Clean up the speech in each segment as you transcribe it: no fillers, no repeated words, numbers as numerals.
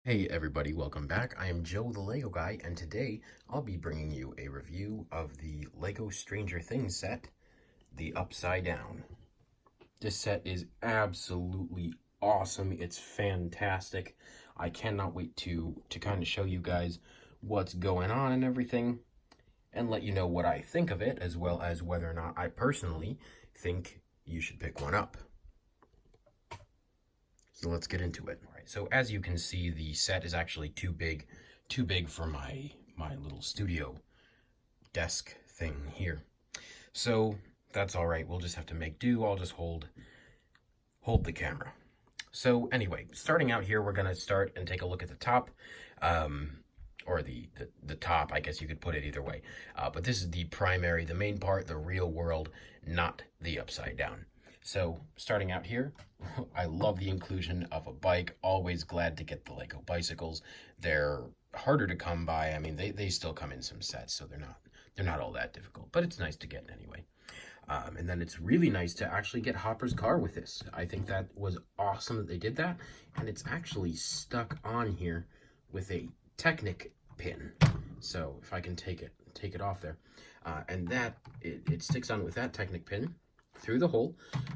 Hey everybody, welcome back. I am Joe the Lego Guy, and today I'll be bringing you a review of the Lego Stranger Things set, the Upside Down. This set is absolutely awesome. It's fantastic. I cannot wait to kind of show you guys what's going on and everything, and let you know what I think of it, as well as whether or not I personally think you should pick one up. So let's get into it. All right, so as you can see, the set is actually too big for my little studio desk thing here. So that's all right. We'll just have to make do. I'll just hold the camera. So anyway, starting out here, we're gonna start and take a look at the top, or the top. I guess you could put it either way. But this is the primary, the main part, the real world, not the upside down. So starting out here, I love the inclusion of a bike. Always glad to get the Lego bicycles. They're harder to come by. I mean, they still come in some sets, so they're not all that difficult, but it's nice to get anyway. And then it's really nice to actually get Hopper's car with this. I think that was awesome that they did that, and it's actually stuck on here with a Technic pin. So if I can take it off there, and that it sticks on with that Technic pin through the hole,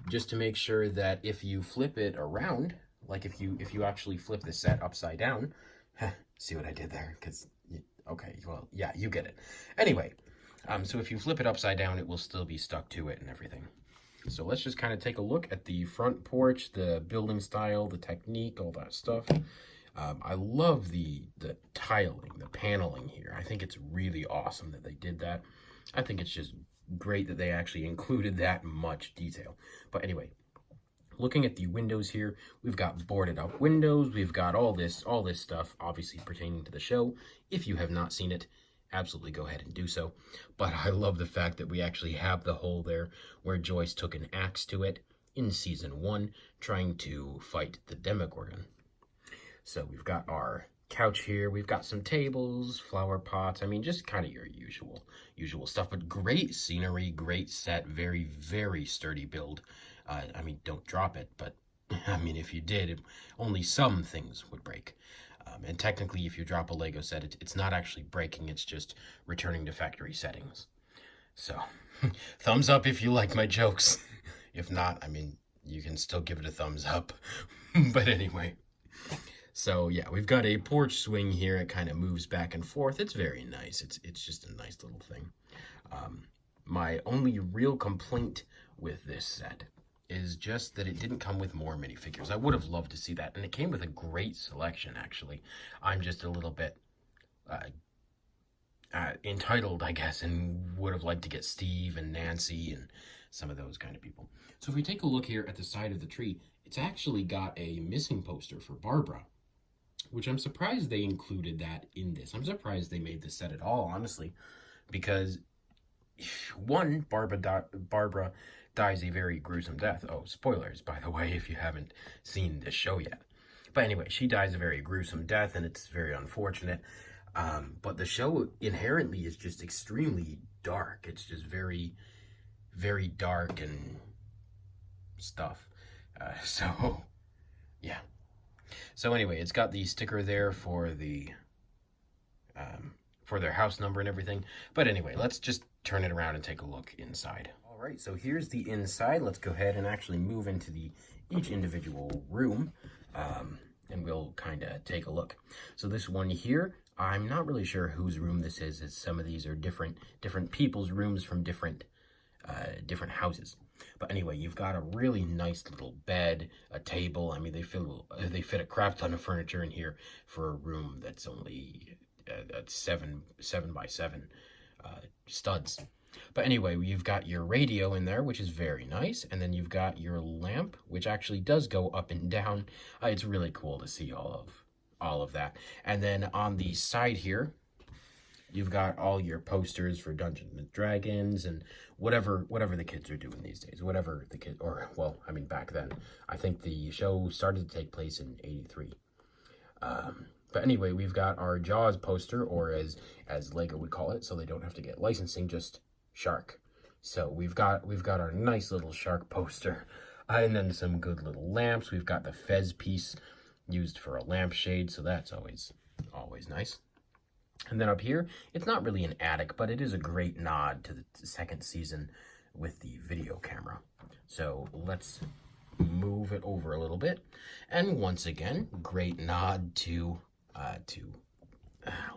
just to make sure that if you flip it around, like if you actually flip the set upside down, see what I did there? Because okay, well, yeah, you get it. Anyway, so if you flip it upside down, it will still be stuck to it and everything. So let's just kind of take a look at the front porch, the building style, the technique, all that stuff. I love the tiling, the paneling here. I think it's really awesome that they did that. I think it's just great that they actually included that much detail. But anyway, looking at the windows here, we've got boarded up windows. We've got all this stuff, obviously pertaining to the show. If you have not seen it, absolutely go ahead and do so. But I love the fact that we actually have the hole there where Joyce took an axe to it in season 1, trying to fight the Demogorgon. So we've got our couch here. We've got some tables, flower pots. I mean, just kind of your usual stuff, but great scenery, great set, very, very sturdy build. I mean, don't drop it, but I mean, if you did, only some things would break. And technically, if you drop a Lego set, it's not actually breaking, it's just returning to factory settings. So, thumbs up if you like my jokes. If not, I mean, you can still give it a thumbs up. But anyway. So yeah, we've got a porch swing here. It kind of moves back and forth. It's very nice. It's just a nice little thing. My only real complaint with this set is just that it didn't come with more minifigures. I would have loved to see that, and it came with a great selection, actually. I'm just a little bit entitled, I guess, and would have liked to get Steve and Nancy and some of those kind of people. So if we take a look here at the side of the tree, it's actually got a missing poster for Barbara, which I'm surprised they included that in this. I'm surprised they made this set at all, honestly, because one, Barbara dies a very gruesome death. Oh, spoilers, by the way, if you haven't seen this show yet. But anyway, she dies a very gruesome death, and it's very unfortunate. But the show inherently is just extremely dark. It's just very, very dark and stuff. So, yeah. So anyway, it's got the sticker there for the for their house number and everything. But anyway, let's just turn it around and take a look inside. All right, so here's the inside. Let's go ahead and actually move into each individual room, and we'll kind of take a look. So this one here, I'm not really sure whose room this is, as some of these are different people's rooms from different houses. But anyway, you've got a really nice little bed, a table. I mean, they fit a crap ton of furniture in here for a room that's only 7 by 7 studs. But anyway, you've got your radio in there, which is very nice, and then you've got your lamp, which actually does go up and down. It's really cool to see all of that. And then on the side here, you've got all your posters for Dungeons and Dragons and whatever the kids are doing these days. Whatever the kids, or well, I mean back then. I think the show started to take place in '83. But anyway, we've got our Jaws poster, or as Lego would call it, so they don't have to get licensing, just shark. So we've got our nice little shark poster, and then some good little lamps. We've got the Fez piece used for a lampshade, so that's always nice. And then up here, it's not really an attic, but it is a great nod to the second season with the video camera. So let's move it over a little bit. And once again, great nod to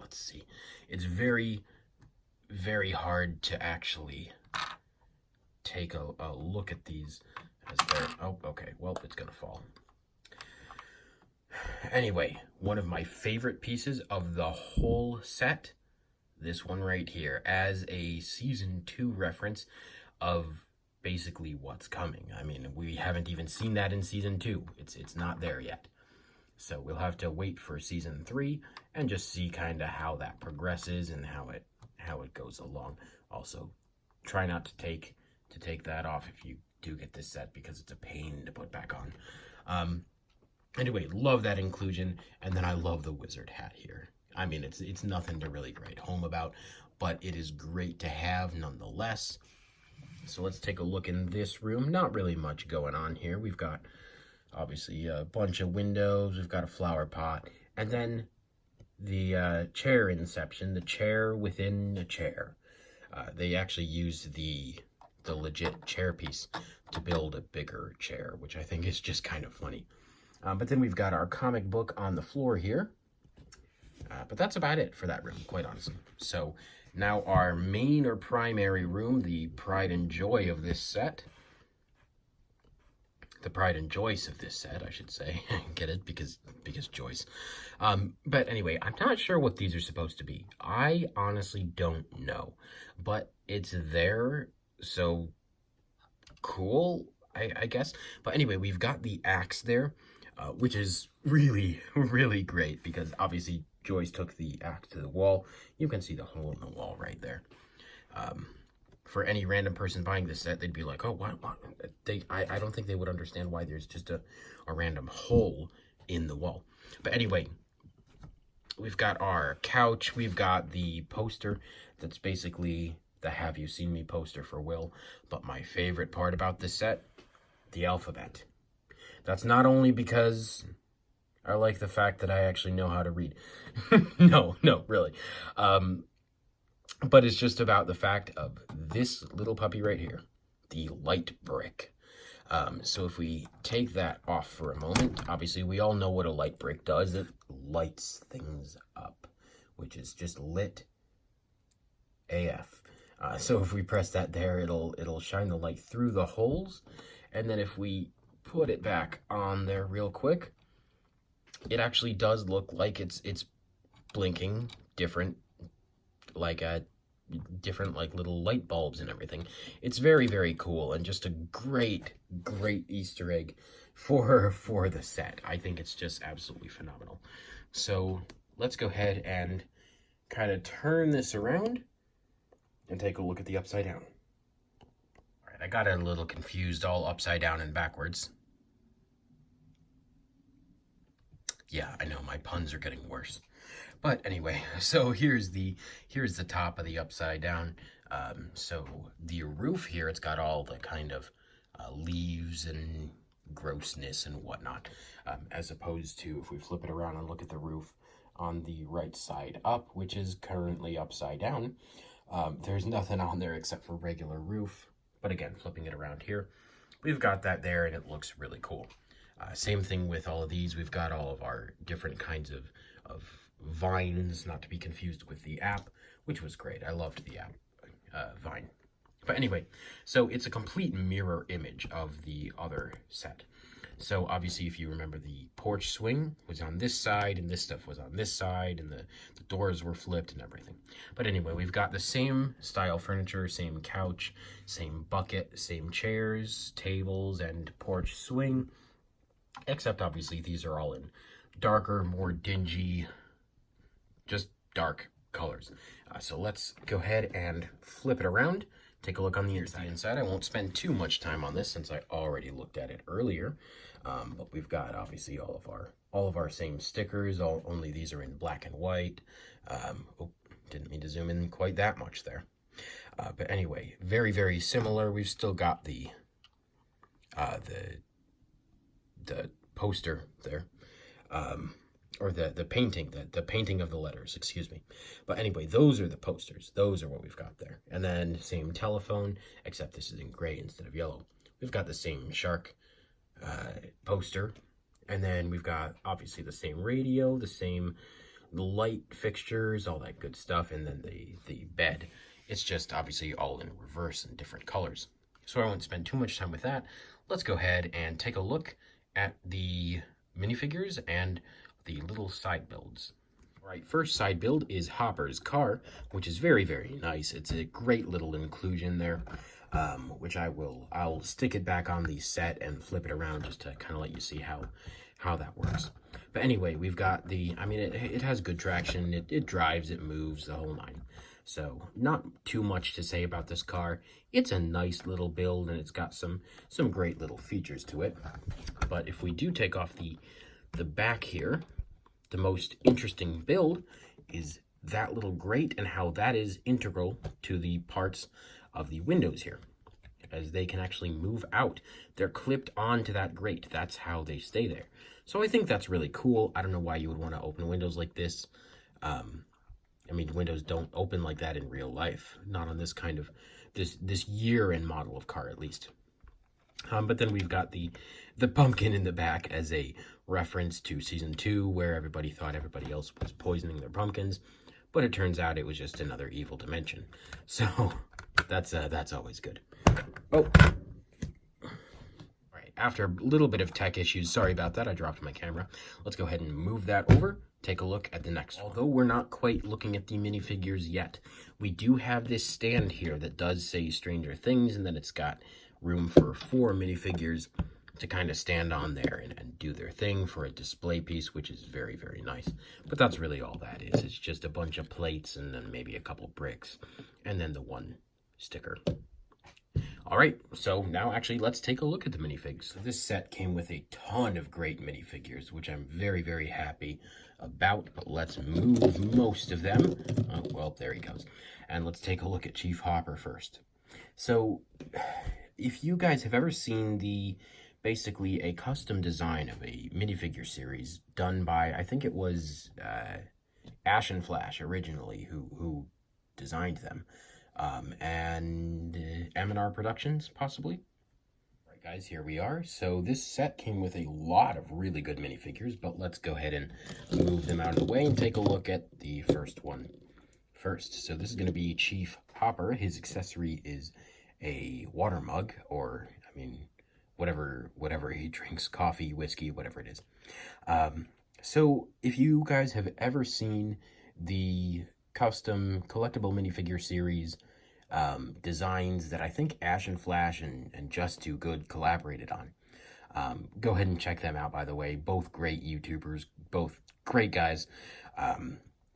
let's see. It's very, very hard to actually take a look at these as they're, oh, okay, well, it's gonna fall. Anyway, one of my favorite pieces of the whole set, this one right here, as a season 2 reference of basically what's coming. I mean, we haven't even seen that in season 2. It's not there yet. So we'll have to wait for season 3 and just see kind of how that progresses and how it goes along. Also, try not to take that off if you do get this set, because it's a pain to put back on. Anyway, love that inclusion, and then I love the wizard hat here. I mean, it's nothing to really write home about, but it is great to have nonetheless. So let's take a look in this room. Not really much going on here. We've got, obviously, a bunch of windows. We've got a flower pot, and then the chair inception, the chair within a chair. They actually used the legit chair piece to build a bigger chair, which I think is just kind of funny. But then we've got our comic book on the floor here. But that's about it for that room, quite honestly. So now our main or primary room, the pride and joy of this set. The pride and Joyce of this set, I should say. Get it? Because Joyce. But anyway, I'm not sure what these are supposed to be. I honestly don't know. But it's there, so cool, I guess. But anyway, we've got the axe there, which is really, really great, because obviously Joyce took the axe to the wall. You can see the hole in the wall right there. For any random person buying this set, they'd be like, oh, what? I don't think they would understand why there's just a random hole in the wall. But anyway, we've got our couch. We've got the poster that's basically the Have You Seen Me poster for Will. But my favorite part about this set, the alphabet. That's not only because I like the fact that I actually know how to read. No, really. But it's just about the fact of this little puppy right here, the light brick. So if we take that off for a moment, obviously we all know what a light brick does. It lights things up, which is just lit AF. So if we press that there, it'll shine the light through the holes. And then if we put it back on there real quick, it actually does look like it's blinking different, like different like little light bulbs and everything. It's very, very cool, and just a great Easter egg for the set. I think it's just absolutely phenomenal. So let's go ahead and kind of turn this around and take a look at the upside down. All right, I got it a little confused, all upside down and backwards. Yeah, I know, my puns are getting worse. But anyway, so here's the top of the upside down. So the roof here, it's got all the kind of leaves and grossness and whatnot, as opposed to if we flip it around and look at the roof on the right side up, which is currently upside down. There's nothing on there except for regular roof. But again, flipping it around here, we've got that there, and it looks really cool. Same thing with all of these. We've got all of our different kinds of vines, not to be confused with the app, which was great. I loved the app vine. But anyway, so it's a complete mirror image of the other set. So obviously, if you remember, the porch swing was on this side, and this stuff was on this side, and the doors were flipped and everything. But anyway, we've got the same style furniture, same couch, same bucket, same chairs, tables, and porch swing. Except obviously these are all in darker, more dingy, just dark colors. So let's go ahead and flip it around. Take a look on the inside. I won't spend too much time on this since I already looked at it earlier. But we've got obviously all of our same stickers. Only these are in black and white. Oh, didn't mean to zoom in quite that much there. But anyway, very, very similar. We've still got the poster there. or the painting, the painting of the letters, excuse me. But anyway, those are the posters. Those are what we've got there. And then same telephone, except this is in gray instead of yellow. We've got the same shark poster. And then we've got obviously the same radio, the same light fixtures, all that good stuff. And then the bed. It's just obviously all in reverse and different colors. So I won't spend too much time with that. Let's go ahead and take a look at the minifigures and the little side builds. All right, first side build is Hopper's car, which is very, very nice. It's a great little inclusion there, which I'll stick it back on the set and flip it around just to kind of let you see how that works. But anyway, we've got it has good traction. It drives, it moves, the whole nine. So not too much to say about this car. It's a nice little build and it's got some great little features to it. But if we do take off the back here, the most interesting build is that little grate and how that is integral to the parts of the windows here, as they can actually move out. They're clipped onto that grate. That's how they stay there. So I think that's really cool. I don't know why you would want to open windows like this. I mean, windows don't open like that in real life, not on this kind of, this year and model of car at least. But then we've got the pumpkin in the back as a reference to season 2, where everybody thought everybody else was poisoning their pumpkins, but it turns out it was just another evil dimension. So that's always good. Oh, all right. After a little bit of tech issues, sorry about that. I dropped my camera. Let's go ahead and move that over. Take a look at the next one. Although we're not quite looking at the minifigures yet, we do have this stand here that does say Stranger Things, and then it's got room for 4 minifigures to kind of stand on there and do their thing for a display piece, which is very, very nice. But that's really all that is. It's just a bunch of plates and then maybe a couple bricks and then the one sticker. All right, so now actually let's take a look at the minifigs. So this set came with a ton of great minifigures, which I'm very, very happy about, but let's move most of them. Oh, well, there he goes. And let's take a look at Chief Hopper first. So if you guys have ever seen basically a custom design of a minifigure series done by, I think it was Ash and Flash originally who designed them, and M&R Productions possibly. All right, guys, here we are. So this set came with a lot of really good minifigures, but let's go ahead and move them out of the way and take a look at the first one first. So this is going to be Chief Hopper. His accessory is a water mug, or I mean, whatever he drinks, coffee, whiskey, whatever it is. So if you guys have ever seen the custom collectible minifigure series designs that I think Ash and Flash and Just Too Good collaborated on, go ahead and check them out, by the way. Both great YouTubers, both great guys.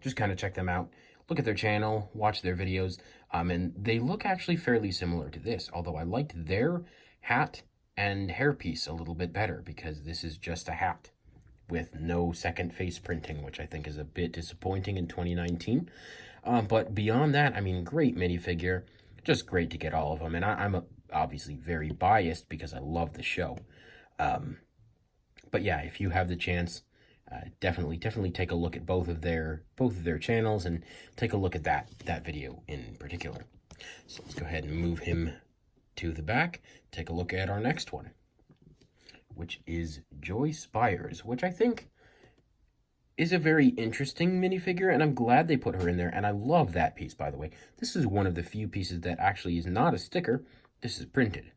Just kind of check them out. Look at their channel, watch their videos, and they look actually fairly similar to this, although I liked their hat and hairpiece a little bit better, because this is just a hat with no second face printing, which I think is a bit disappointing in 2019. But beyond that, I mean, great minifigure, just great to get all of them, and I'm obviously very biased because I love the show. But yeah, if you have the chance, definitely take a look at both of their channels and take a look at that video in particular. So let's go ahead and move him to the back. Take a look at our next one, which is Joyce Byers, which I think is a very interesting minifigure, and I'm glad they put her in there, and I love that piece, by the way. This is one of the few pieces that actually is not a sticker. This is printed.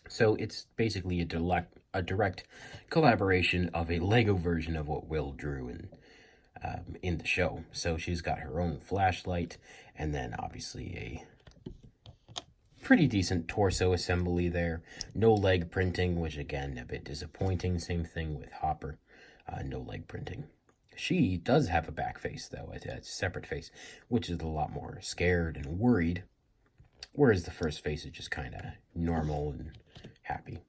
So it's basically a direct collaboration of a Lego version of what Will drew in the show. So she's got her own flashlight, and then obviously a pretty decent torso assembly there. No leg printing, which again, a bit disappointing. Same thing with Hopper. No leg printing. She does have a back face, though, a separate face, which is a lot more scared and worried, whereas the first face is just kind of normal and happy.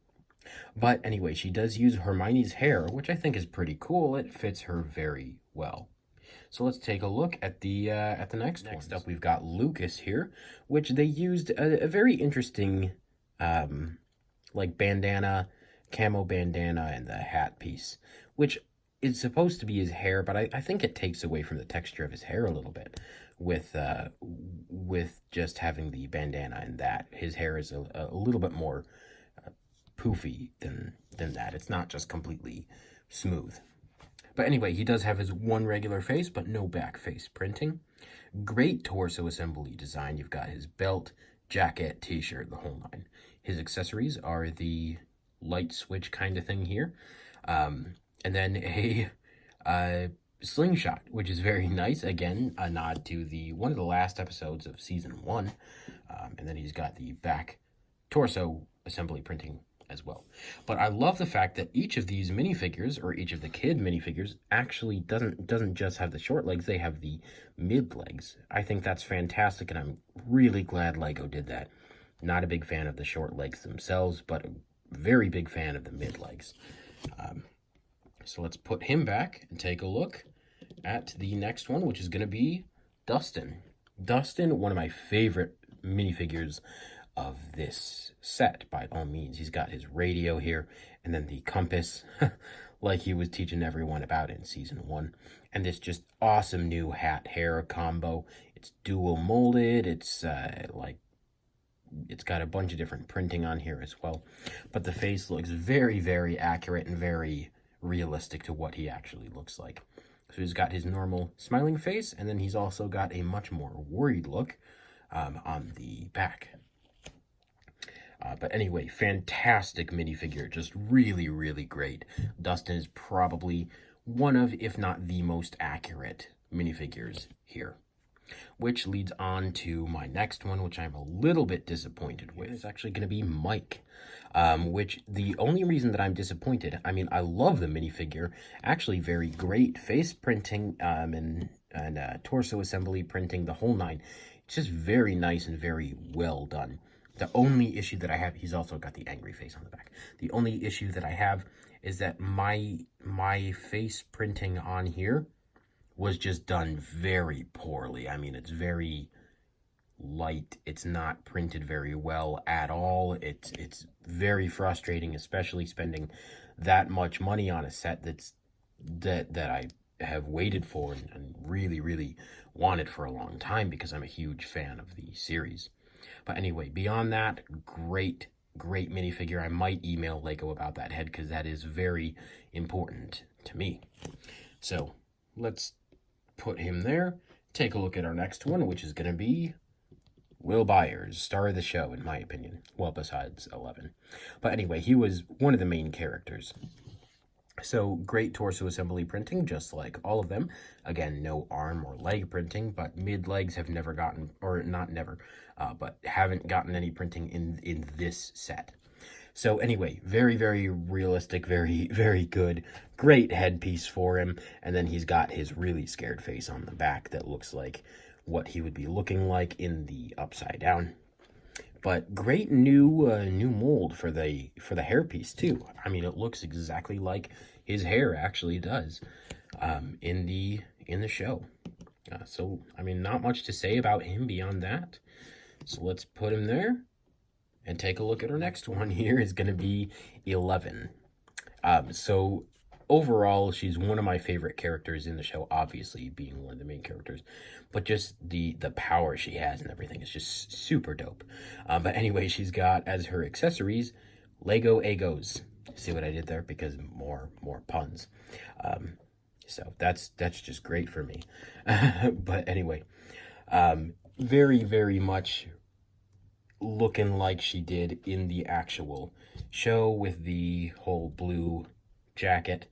But anyway, she does use Hermione's hair, which I think is pretty cool. It fits her very well. So let's take a look at the next one. Next up, we've got Lucas here, which they used a very interesting, like bandana, camo bandana, and the hat piece, which it's supposed to be his hair, but I think it takes away from the texture of his hair a little bit with just having the bandana and that. His hair is a little bit more poofy than that. It's not just completely smooth. But anyway, he does have his one regular face, but no back face printing. Great torso assembly design. You've got his belt, jacket, t-shirt, the whole nine. His accessories are the light switch kind of thing here. And then a slingshot, which is very nice. Again, a nod to one of the last episodes of season 1. And then he's got the back torso assembly printing as well. But I love the fact that each of these minifigures, or each of the kid minifigures, actually doesn't just have the short legs, they have the mid legs. I think that's fantastic, and I'm really glad Lego did that. Not a big fan of the short legs themselves, but a very big fan of the mid legs. So let's put him back and take a look at the next one, which is going to be Dustin. Dustin, one of my favorite minifigures of this set, by all means. He's got his radio here, and then the compass, like he was teaching everyone about in season 1. And this just awesome new hat hair combo. It's dual molded. It's it's got a bunch of different printing on here as well. But the face looks very, very accurate and very realistic to what he actually looks like. So he's got his normal smiling face, and then he's also got a much more worried look on the back. But anyway, fantastic minifigure, just really, really great. Dustin is probably one of, if not the most accurate minifigures here. Which leads on to my next one, which I'm a little bit disappointed with. It's actually going to be Mike. Which, the only reason that I'm disappointed, I mean, I love the minifigure. Actually, very great face printing and torso assembly printing, the whole nine. It's just very nice and very well done. The only issue that I have, he's also got the angry face on the back. The only issue that I have is that my face printing on here was just done very poorly. I mean, it's very light. It's not printed very well at all. It's very frustrating, especially spending that much money on a set that I have waited for and really, really wanted for a long time, because I'm a huge fan of the series. But anyway, beyond that, great minifigure. I might email Lego about that head, because that is very important to me. So let's put him there. Take a look at our next one, which is going to be Will Byers, star of the show, in my opinion. Well, besides 11. But anyway, he was one of the main characters. So, great torso assembly printing, just like all of them. Again, no arm or leg printing, but mid-legs have never gotten, or not never, but haven't gotten any printing in this set. So anyway, very, very realistic, very, very good. Great headpiece for him. And then he's got his really scared face on the back that looks like what he would be looking like in the Upside Down. But great new mold for the hairpiece too. I mean, it looks exactly like his hair actually does in the show. So I mean, not much to say about him beyond that. So let's put him there and take a look at our next one. Here is going to be 11. So overall, she's one of my favorite characters in the show, obviously being one of the main characters, but just the power she has and everything is just super dope. But anyway, she's got as her accessories Lego Egos. See what I did there? Because more puns. So that's just great for me. But anyway, very, very much looking like she did in the actual show, with the whole blue jacket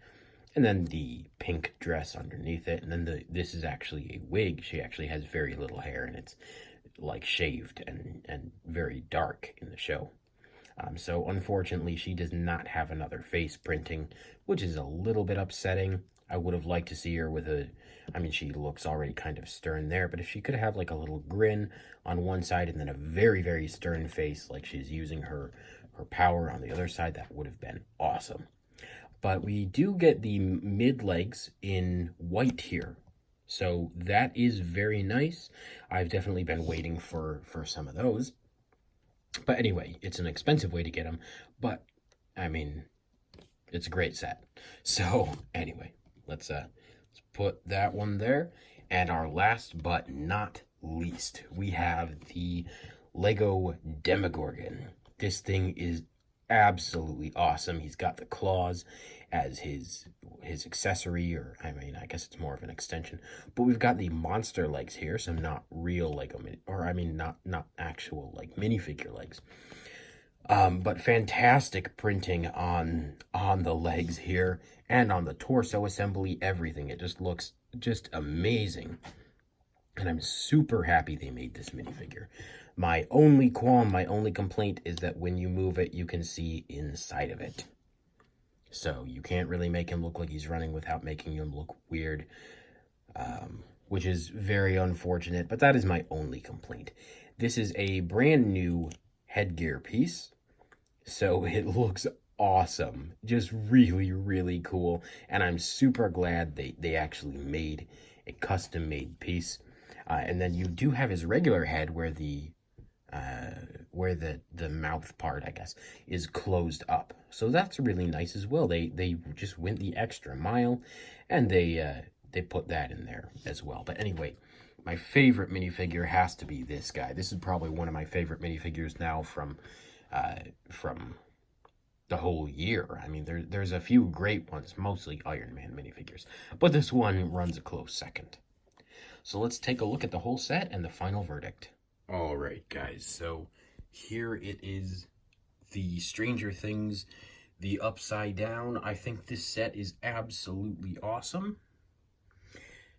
and then the pink dress underneath it, and then this is actually a wig. She actually has very little hair, and it's like shaved and very dark in the show. So unfortunately, she does not have another face printing, which is a little bit upsetting. I would have liked to see her with I mean, she looks already kind of stern there, but if she could have like a little grin on one side and then a very, very stern face, like she's using her power on the other side, that would have been awesome. But we do get the mid legs in white here, so that is very nice. I've definitely been waiting for some of those. But anyway, it's an expensive way to get them, but I mean, it's a great set. So anyway, let's put that one there. And our last but not least, we have the Lego Demogorgon. This thing is absolutely awesome. He's got the claws as his accessory, or I mean, I guess it's more of an extension. But we've got the monster legs here, so not real Lego, or I mean, not actual like minifigure legs. But fantastic printing on the legs here and on the torso assembly, everything. It just looks just amazing. And I'm super happy they made this minifigure. My only qualm, my only complaint is that when you move it, you can see inside of it. So you can't really make him look like he's running without making him look weird, which is very unfortunate, but that is my only complaint. This is a brand new headgear piece, so it looks awesome. Just really, really cool, and I'm super glad they actually made a custom-made piece. And then you do have his regular head where the mouth part, I guess, is closed up. So that's really nice as well. They just went the extra mile, and they put that in there as well. But anyway, my favorite minifigure has to be this guy. This is probably one of my favorite minifigures now from the whole year. I mean, there's a few great ones, mostly Iron Man minifigures, but this one runs a close second. So let's take a look at the whole set and the final verdict. All right, guys, so here it is, the Stranger Things, the Upside Down. I think this set is absolutely awesome.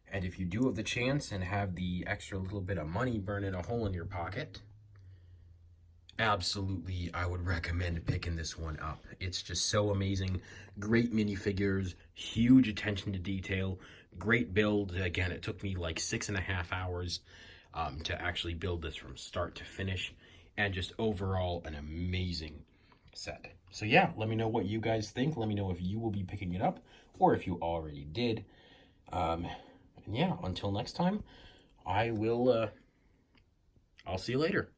And if you do have the chance and have the extra little bit of money burning a hole in your pocket, absolutely, I would recommend picking this one up. It's just so amazing. Great minifigures, huge attention to detail, great build. Again, it took me like 6.5 hours to actually build this from start to finish, and just overall an amazing set. So yeah, let me know what you guys think. Let me know if you will be picking it up or if you already did. And yeah, until next time, I'll see you later.